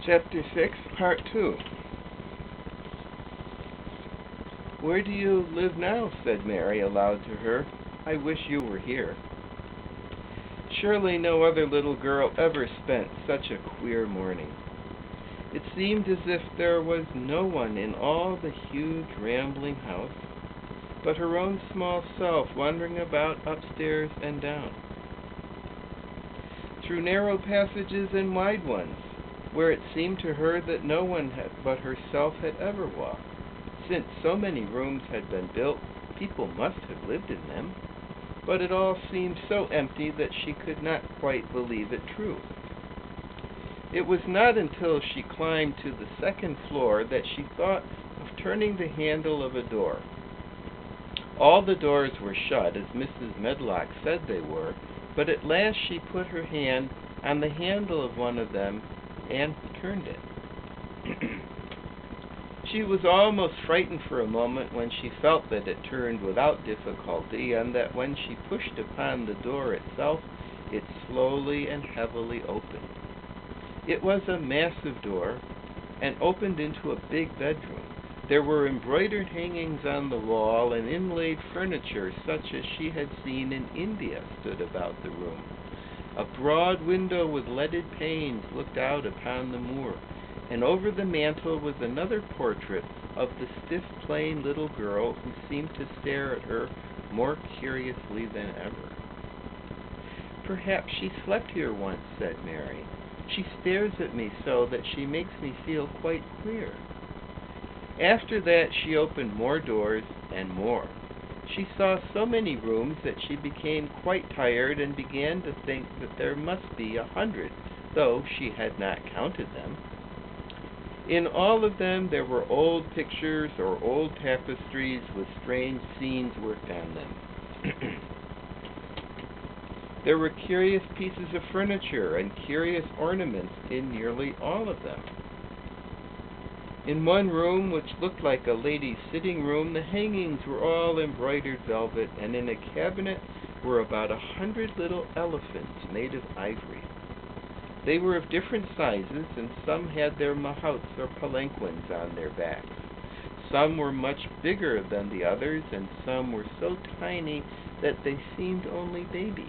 Chapter 6, Part 2. "Where do you live now?" said Mary aloud to her. "I wish you were here." Surely no other little girl ever spent such a queer morning. It seemed as if there was no one in all the huge rambling house but her own small self wandering about upstairs and down, through narrow passages and wide ones, where it seemed to her that no one but herself had ever walked. Since so many rooms had been built, people must have lived in them, but it all seemed so empty that she could not quite believe it true. It was not until she climbed to the second floor that she thought of turning the handle of a door. All the doors were shut, as Mrs. Medlock said they were, but at last she put her hand on the handle of one of them and turned it. She was almost frightened for a moment when she felt that it turned without difficulty, and that when she pushed upon the door itself, it slowly and heavily opened. It was a massive door, and opened into a big bedroom. There were embroidered hangings on the wall, and inlaid furniture such as she had seen in India stood about the room. A broad window with leaded panes looked out upon the moor, and over the mantel was another portrait of the stiff, plain little girl who seemed to stare at her more curiously than ever. "Perhaps she slept here once," said Mary. "She stares at me so that she makes me feel quite queer." After that she opened more doors and more. She saw so many rooms that she became quite tired and began to think that there must be 100, though she had not counted them. In all of them there were old pictures or old tapestries with strange scenes worked on them. There were curious pieces of furniture and curious ornaments in nearly all of them. In one room, which looked like a lady's sitting room, the hangings were all embroidered velvet, and in a cabinet were about 100 little elephants made of ivory. They were of different sizes, and some had their mahouts or palanquins on their backs. Some were much bigger than the others, and some were so tiny that they seemed only babies.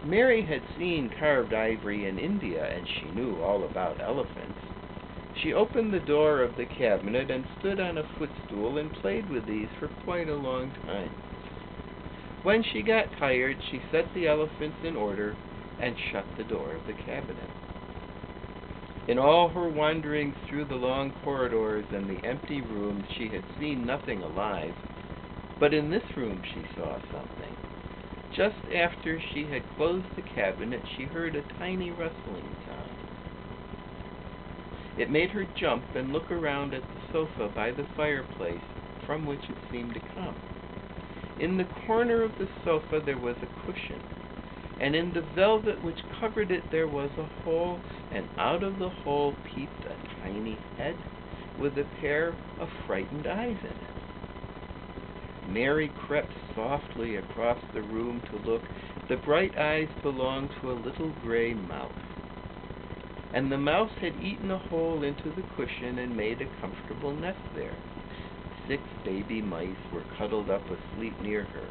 Mary had seen carved ivory in India, and she knew all about elephants. She opened the door of the cabinet and stood on a footstool and played with these for quite a long time. When she got tired, she set the elephants in order and shut the door of the cabinet. In all her wanderings through the long corridors and the empty rooms, she had seen nothing alive, but in this room she saw something. Just after she had closed the cabinet, she heard a tiny rustling sound. It made her jump and look around at the sofa by the fireplace from which it seemed to come. In the corner of the sofa there was a cushion, and in the velvet which covered it there was a hole, and out of the hole peeped a tiny head with a pair of frightened eyes in it. Mary crept softly across the room to look. The bright eyes belonged to a little gray mouse, and the mouse had eaten a hole into the cushion and made a comfortable nest there. 6 baby mice were cuddled up asleep near her.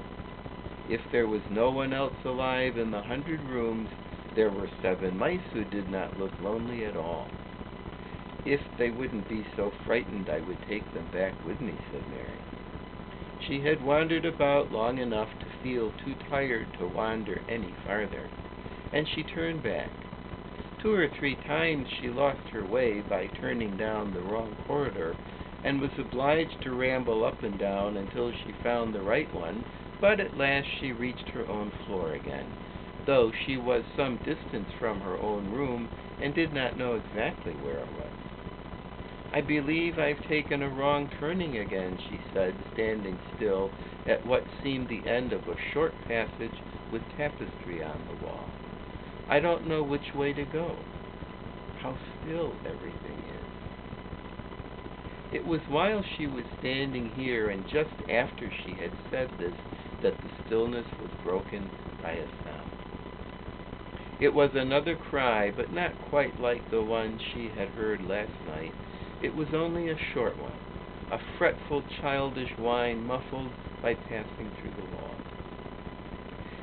If there was no one else alive in the 100 rooms, there were 7 mice who did not look lonely at all. "If they wouldn't be so frightened, I would take them back with me," said Mary. She had wandered about long enough to feel too tired to wander any farther, and she turned back. 2 or 3 times she lost her way by turning down the wrong corridor, and was obliged to ramble up and down until she found the right one, but at last she reached her own floor again, though she was some distance from her own room and did not know exactly where it was. "I believe I've taken a wrong turning again," she said, standing still at what seemed the end of a short passage with tapestry on the wall. "I don't know which way to go. How still everything is." It was while she was standing here, and just after she had said this, that the stillness was broken by a sound. It was another cry, but not quite like the one she had heard last night. It was only a short one, a fretful, childish whine muffled by passing through the wall.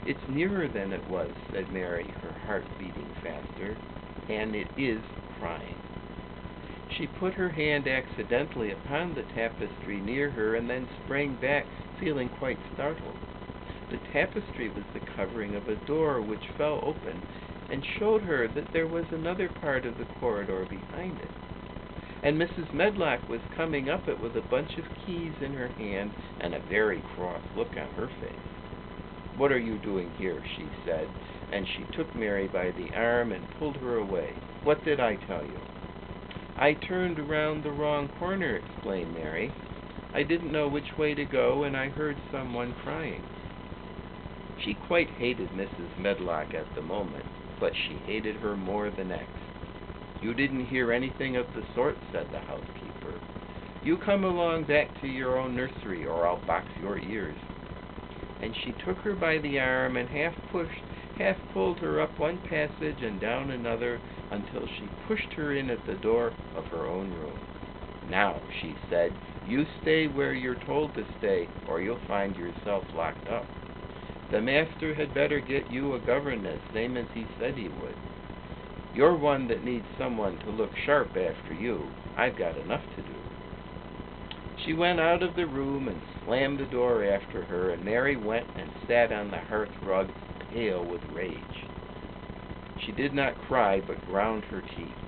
"It's nearer than it was," said Mary, her heart beating faster, "and it is crying." She put her hand accidentally upon the tapestry near her and then sprang back, feeling quite startled. The tapestry was the covering of a door which fell open and showed her that there was another part of the corridor behind it. And Mrs. Medlock was coming up it with a bunch of keys in her hand and a very cross look on her face. "What are you doing here?" she said, and she took Mary by the arm and pulled her away. "What did I tell you?" "I turned around the wrong corner," explained Mary. "I didn't know which way to go, and I heard someone crying." She quite hated Mrs. Medlock at the moment, but she hated her more the next. "You didn't hear anything of the sort," said the housekeeper. "You come along back to your own nursery, or I'll box your ears." And she took her by the arm and half pulled her up one passage and down another until she pushed her in at the door of her own room. "Now," she said, "you stay where you're told to stay, or you'll find yourself locked up. The master had better get you a governess, same as he said he would. You're one that needs someone to look sharp after you. I've got enough to do." She went out of the room and slammed the door after her, and Mary went and sat on the hearth rug, pale with rage. She did not cry, but ground her teeth.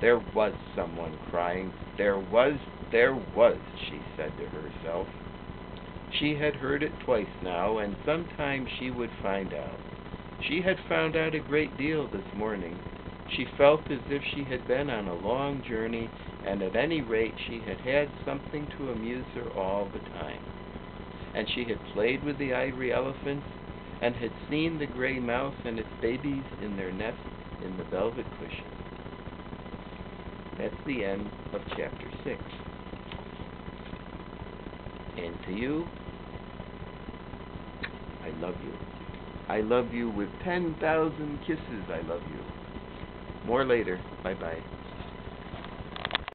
There was someone crying. There was, she said to herself. She had heard it twice now, and sometime she would find out. She had found out a great deal this morning. She felt as if she had been on a long journey, and at any rate she had had something to amuse her all the time. And she had played with the ivory elephants, and had seen the gray mouse and its babies in their nests in the velvet cushion. That's the end of chapter 6. And to you, I love you. I love you with 10,000 kisses. I love you. More later. Bye-bye.